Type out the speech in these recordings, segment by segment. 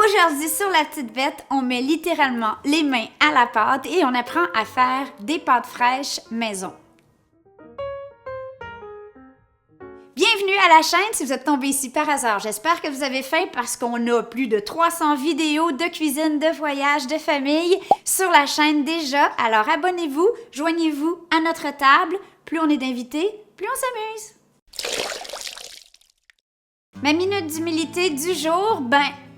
Aujourd'hui, sur la petite bête, on met littéralement les mains à la pâte et on apprend à faire des pâtes fraîches maison. Bienvenue à la chaîne si vous êtes tombé ici par hasard. J'espère que vous avez faim parce qu'on a plus de 300 vidéos de cuisine, de voyage, de famille sur la chaîne déjà. Alors abonnez-vous, joignez-vous à notre table. Plus on est d'invités, plus on s'amuse. Ma minute d'humilité du jour,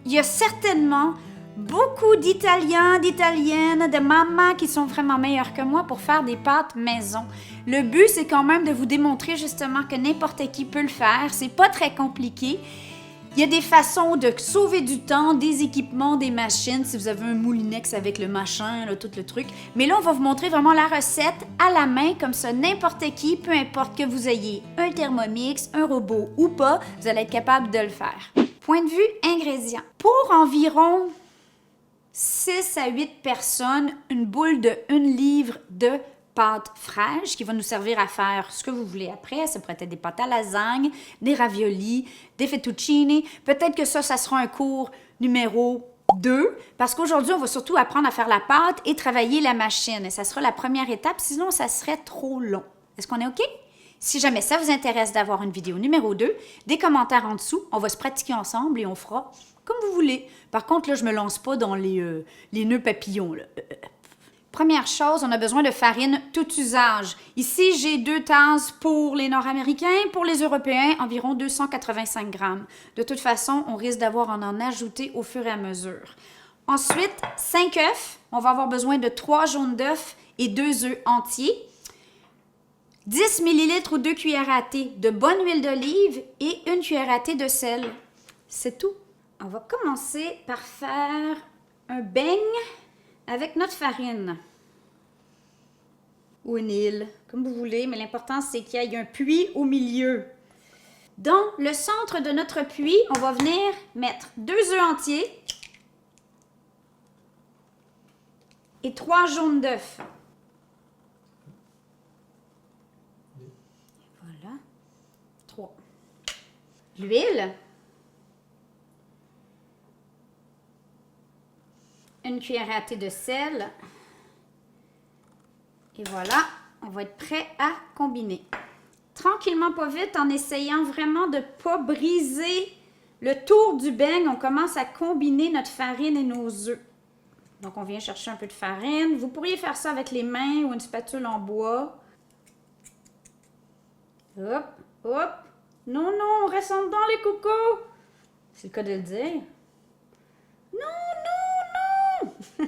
il y a certainement beaucoup d'Italiens, d'Italiennes, de mamans qui sont vraiment meilleurs que moi pour faire des pâtes maison. Le but, c'est quand même de vous démontrer justement que n'importe qui peut le faire. C'est pas très compliqué. Il y a des façons de sauver du temps, des équipements, des machines, si vous avez un moulinex avec le machin, là, tout le truc. Mais là, on va vous montrer vraiment la recette à la main, comme ça, n'importe qui, peu importe que vous ayez un Thermomix, un robot ou pas, vous allez être capable de le faire. Point de vue ingrédients. Pour environ 6 à 8 personnes, une boule de 1 livre de pâte fraîche qui va nous servir à faire ce que vous voulez après. Ça pourrait être des pâtes à lasagne, des raviolis, des fettuccini. Peut-être que ça sera un cours numéro 2 parce qu'aujourd'hui, on va surtout apprendre à faire la pâte et travailler la machine. Et ça sera la première étape, sinon ça serait trop long. Est-ce qu'on est OK? Si jamais ça vous intéresse d'avoir une vidéo numéro 2, des commentaires en dessous, on va se pratiquer ensemble et on fera comme vous voulez. Par contre, là, je me lance pas dans les nœuds papillons, là. Première chose, on a besoin de farine tout usage. Ici, j'ai 2 tasses pour les Nord-Américains, pour les Européens, environ 285 grammes. De toute façon, on risque d'avoir à en ajouter au fur et à mesure. Ensuite, 5 œufs. On va avoir besoin de 3 jaunes d'œufs et 2 œufs entiers. 10 ml ou 2 cuillères à thé de bonne huile d'olive et 1 cuillère à thé de sel. C'est tout. On va commencer par faire un beigne avec notre farine. Ou une île, comme vous voulez, mais l'important c'est qu'il y ait un puits au milieu. Dans le centre de notre puits, on va venir mettre 2 œufs entiers et 3 jaunes d'œufs. Voilà. 3. L'huile. 1 cuillère à thé de sel. Et voilà, on va être prêt à combiner. Tranquillement, pas vite, en essayant vraiment de ne pas briser le tour du beigne, on commence à combiner notre farine et nos œufs. Donc, on vient chercher un peu de farine. Vous pourriez faire ça avec les mains ou une spatule en bois. Hop, hop. Non, non, on reste en dedans les cocos. C'est le cas de le dire. Non, non, non.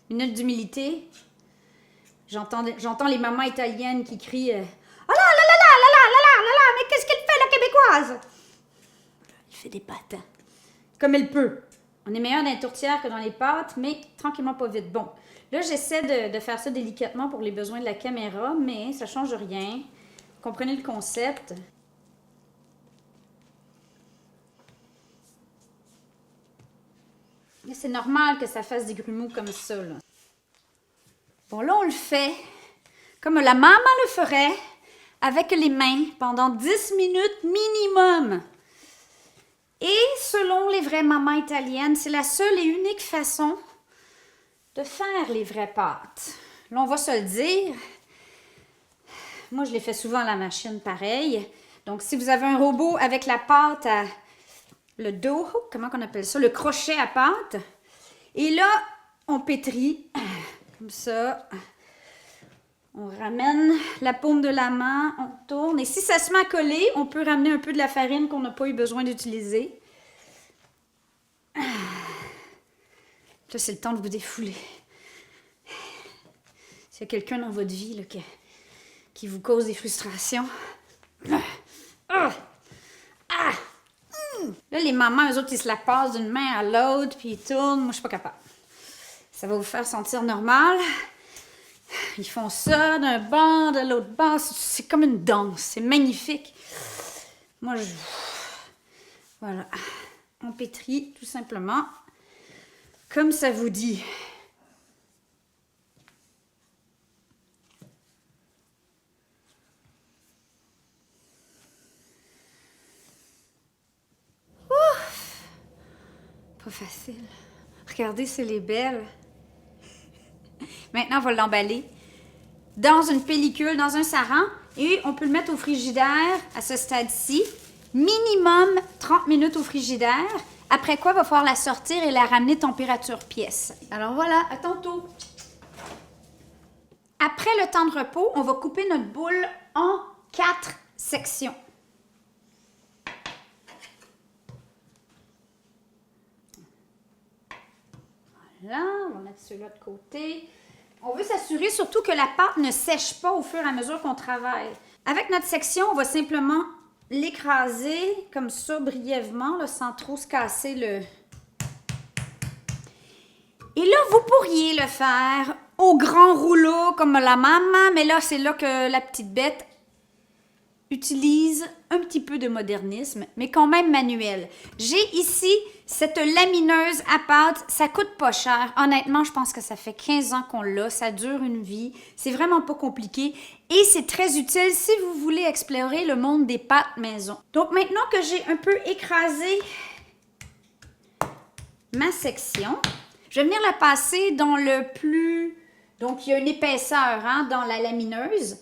Minute d'humilité. J'entends les mamans italiennes qui crient « Oh là là là là là là là là là, mais qu'est-ce qu'elle fait la québécoise? » Elle fait des pâtes, hein? Comme elle peut. On est meilleur dans les tourtières que dans les pâtes, mais tranquillement pas vite. Bon, là j'essaie de faire ça délicatement pour les besoins de la caméra, mais ça change rien. Vous comprenez le concept? C'est normal que ça fasse des grumeaux comme ça, là. Bon, là, on le fait comme la maman le ferait, avec les mains, pendant 10 minutes minimum. Et selon les vraies mamans italiennes, c'est la seule et unique façon de faire les vraies pâtes. Là, on va se le dire. Moi, je les fais souvent à la machine, pareil. Donc, si vous avez un robot avec la pâte à... le dos, comment on appelle ça? Le crochet à pâte. Et là, on pétrit. Comme ça, on ramène la paume de la main, on tourne. Et si ça se met à coller, on peut ramener un peu de la farine qu'on n'a pas eu besoin d'utiliser. Là, c'est le temps de vous défouler. S'il y a quelqu'un dans votre vie là, qui vous cause des frustrations. Là, les mamans, eux autres, ils se la passent d'une main à l'autre, puis ils tournent. Moi, je suis pas capable. Ça va vous faire sentir normal. Ils font ça d'un bord, de l'autre bord. C'est comme une danse. C'est magnifique. Moi, voilà. On pétrit tout simplement comme ça vous dit. Ouf! Pas facile. Regardez, c'est les belles. Maintenant, on va l'emballer dans une pellicule, dans un saran, et on peut le mettre au frigidaire à ce stade-ci. Minimum 30 minutes au frigidaire. Après quoi, il va falloir la sortir et la ramener température pièce. Alors voilà, à tantôt. Après le temps de repos, on va couper notre boule en 4 sections. Voilà, on va mettre ceux-là de côté. On veut s'assurer surtout que la pâte ne sèche pas au fur et à mesure qu'on travaille. Avec notre section, on va simplement l'écraser comme ça brièvement, là, sans trop se casser le... Et là, vous pourriez le faire au grand rouleau comme la maman, mais là, c'est là que la petite bête utilise un petit peu de modernisme, mais quand même manuel. J'ai ici cette lamineuse à pâte, ça coûte pas cher. Honnêtement, je pense que ça fait 15 ans qu'on l'a, ça dure une vie, c'est vraiment pas compliqué et c'est très utile si vous voulez explorer le monde des pâtes maison. Donc maintenant que j'ai un peu écrasé ma section, je vais venir la passer dans le plus... Donc il y a une épaisseur dans la lamineuse.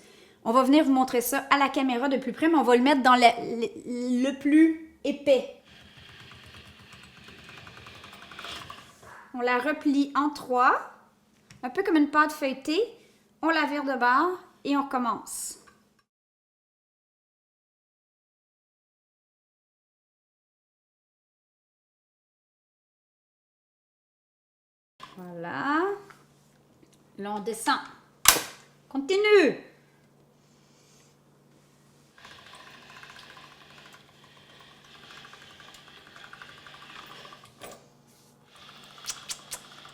On va venir vous montrer ça à la caméra de plus près, mais on va le mettre dans le plus épais. On la replie en 3, un peu comme une pâte feuilletée. On la vire de bord et on recommence. Voilà. Là, on descend. Continue.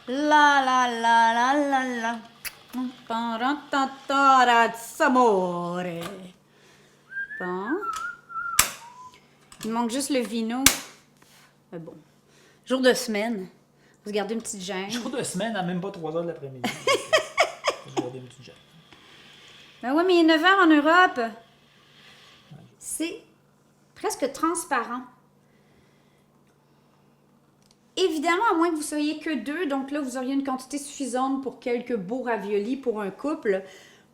La la la la la la. Amore. Bon. Il manque juste le vino. Mais bon. Jour de semaine. Vous gardez une petite gêne. Jour de semaine à même pas 3 heures de l'après-midi. Je garder une petite gêne. Ben oui, mais il est 9 heures en Europe. C'est presque transparent. Évidemment, à moins que vous soyez que 2, donc là, vous auriez une quantité suffisante pour quelques beaux raviolis pour un couple.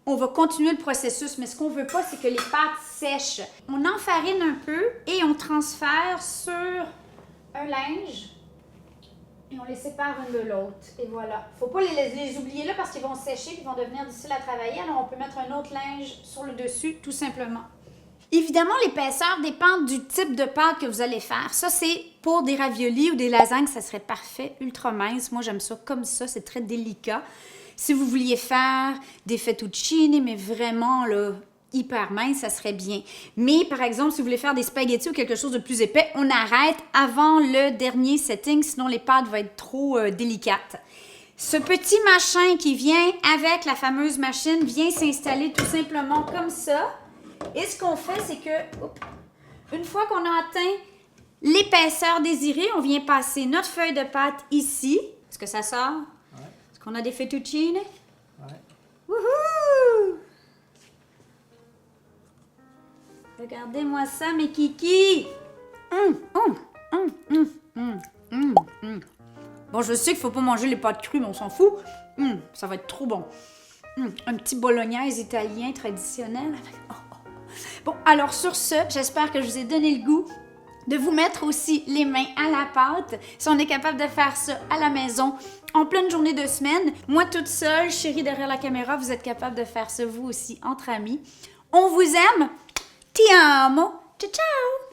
On va continuer le processus, mais ce qu'on veut pas, c'est que les pâtes sèchent. On enfarine un peu et on transfère sur un linge et on les sépare une de l'autre. Et voilà. Faut pas les oublier là parce qu'ils vont sécher et ils vont devenir difficiles à travailler. Alors, on peut mettre un autre linge sur le dessus, tout simplement. Évidemment, l'épaisseur dépend du type de pâte que vous allez faire. Ça, c'est pour des raviolis ou des lasagnes, ça serait parfait, ultra mince. Moi, j'aime ça comme ça, c'est très délicat. Si vous vouliez faire des fettuccine, mais vraiment là, hyper mince, ça serait bien. Mais par exemple, si vous voulez faire des spaghettis ou quelque chose de plus épais, on arrête avant le dernier setting, sinon les pâtes vont être trop délicates. Ce petit machin qui vient avec la fameuse machine vient s'installer tout simplement comme ça. Et ce qu'on fait, c'est que, une fois qu'on a atteint l'épaisseur désirée, on vient passer notre feuille de pâte ici. Est-ce que ça sort? Ouais. Est-ce qu'on a des fettuccine? Ouais. Wouhou! Regardez-moi ça, mes kikis! Bon, je sais qu'il ne faut pas manger les pâtes crues, mais on s'en fout. Ça va être trop bon. Un petit bolognaise italien traditionnel. Bon, alors sur ce, j'espère que je vous ai donné le goût de vous mettre aussi les mains à la pâte. Si on est capable de faire ça à la maison en pleine journée de semaine, moi toute seule, chérie derrière la caméra, vous êtes capable de faire ça vous aussi entre amis. On vous aime. Ti amo. Ciao, ciao.